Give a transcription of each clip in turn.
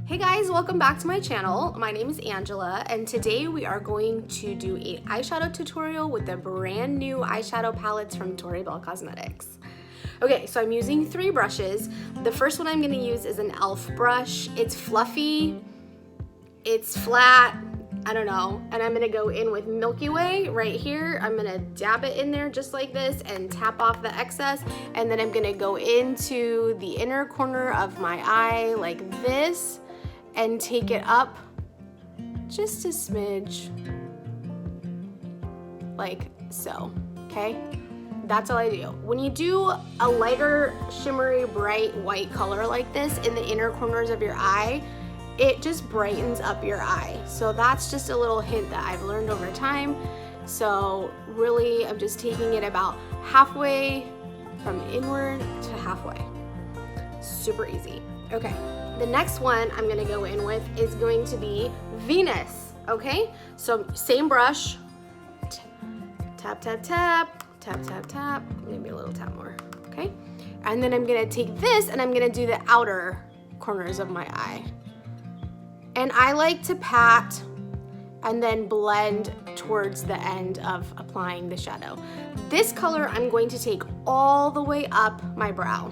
Hey guys, welcome back to my channel. My name is Angela and today we are going to do an eyeshadow tutorial with the brand new eyeshadow palettes from Tori Belle Cosmetics. Okay, so I'm using 3 brushes. The first one I'm gonna use is an e.l.f. brush. It's fluffy, it's flat, I don't know, and I'm gonna go in with Milky Way right here. I'm gonna dab it in there just like this and tap off the excess, and then I'm gonna go into the inner corner of my eye like this and take it up just a smidge, like so, okay? That's all I do. When you do a lighter, shimmery, bright white color like this in the inner corners of your eye, it just brightens up your eye. So that's just a little hint that I've learned over time. So really, I'm just taking it about halfway from inward to halfway. Super easy. Okay. The next one I'm gonna go in with is going to be Venus, okay? So same brush, tap, tap, tap, tap, tap, tap, maybe a little tap more, okay? And then I'm gonna take this and I'm gonna do the outer corners of my eye. And I like to pat and then blend towards the end of applying the shadow. This color I'm going to take all the way up my brow,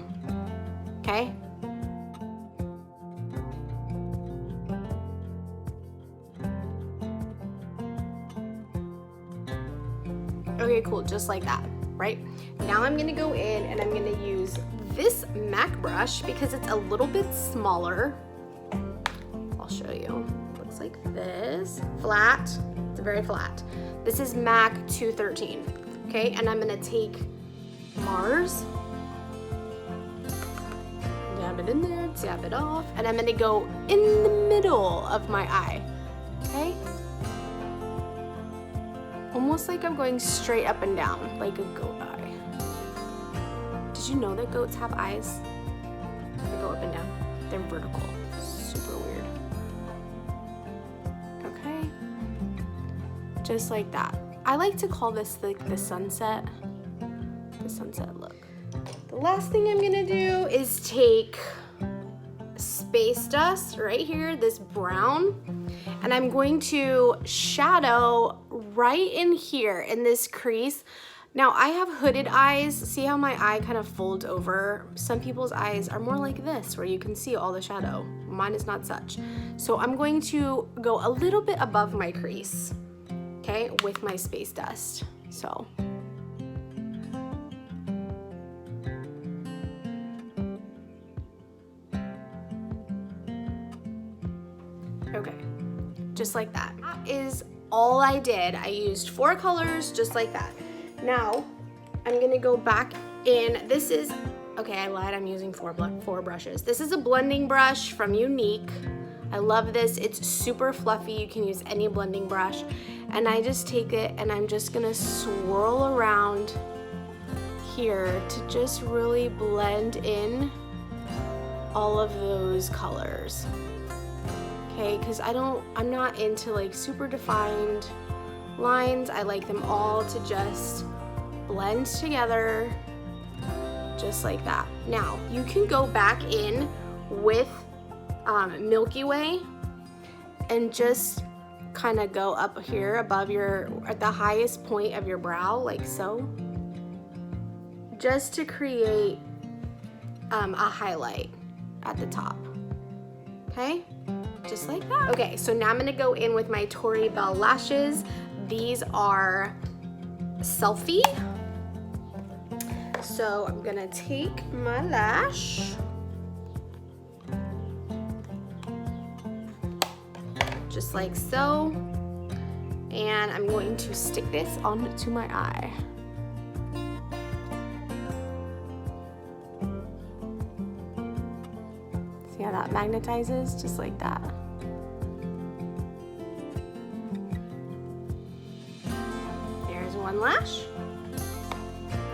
okay? Okay, cool, just like that, right? Now I'm gonna go in and I'm gonna use this MAC brush because it's a little bit smaller. I'll show you. It looks like this, flat, it's very flat. This is MAC 213, okay? And I'm gonna take Mars, dab it in there, dab it off, and I'm gonna go in the middle of my eye, okay? Almost like I'm going straight up and down, like a goat eye. Did you know that goats have eyes that go up and down? They're vertical. Super weird. Okay. Just like that. I like to call this like the sunset look. The last thing I'm gonna do is take Space Dust right here, this brown, and I'm going to shadow right in here in this crease. Now I have hooded eyes. See how my eye kind of folds over? Some people's eyes are more like this where you can see all the shadow. Mine is not such. So I'm going to go a little bit above my crease, okay, with my Space Dust. So. Okay, just like that. That is all I did. I used 4 colors just like that. Now, I'm gonna go back in. This is, okay, I lied, I'm using 4 brushes. This is a blending brush from Unique. I love this, it's super fluffy. You can use any blending brush. And I just take it and I'm just gonna swirl around here to just really blend in all of those colors. Okay, because I'm not into like super defined lines. I like them all to just blend together, just like that. Now, you can go back in with Milky Way and just kind of go up here above at the highest point of your brow, like so, just to create a highlight at the top, okay? Just like that. Okay, so now I'm gonna go in with my Tori Belle lashes. These are Selfie. So I'm gonna take my lash, just like so, and I'm going to stick this onto my eye. See how that magnetizes? Just like that. There's one lash.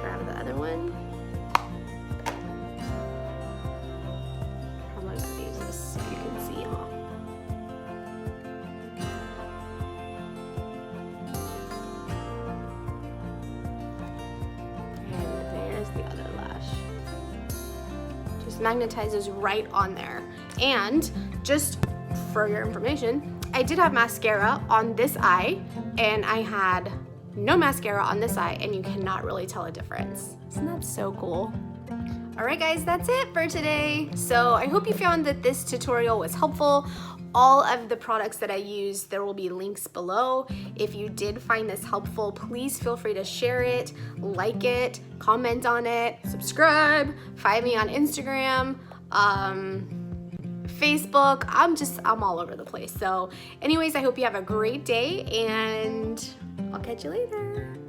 Grab the other one. How am I gonna use this so you can see, huh? And there's the other lash. Just magnetizes right on there. And just for your information. I did have mascara on this eye, and I had no mascara on this eye, and you cannot really tell a difference. Isn't that so cool? Alright guys, that's it for today. So I hope you found that this tutorial was helpful. All of the products that I use, there will be links below. If you did find this helpful, please feel free to share it, like it, comment on it, subscribe, find me on Instagram, Facebook. I'm all over the place. So anyways, I hope you have a great day, and I'll catch you later.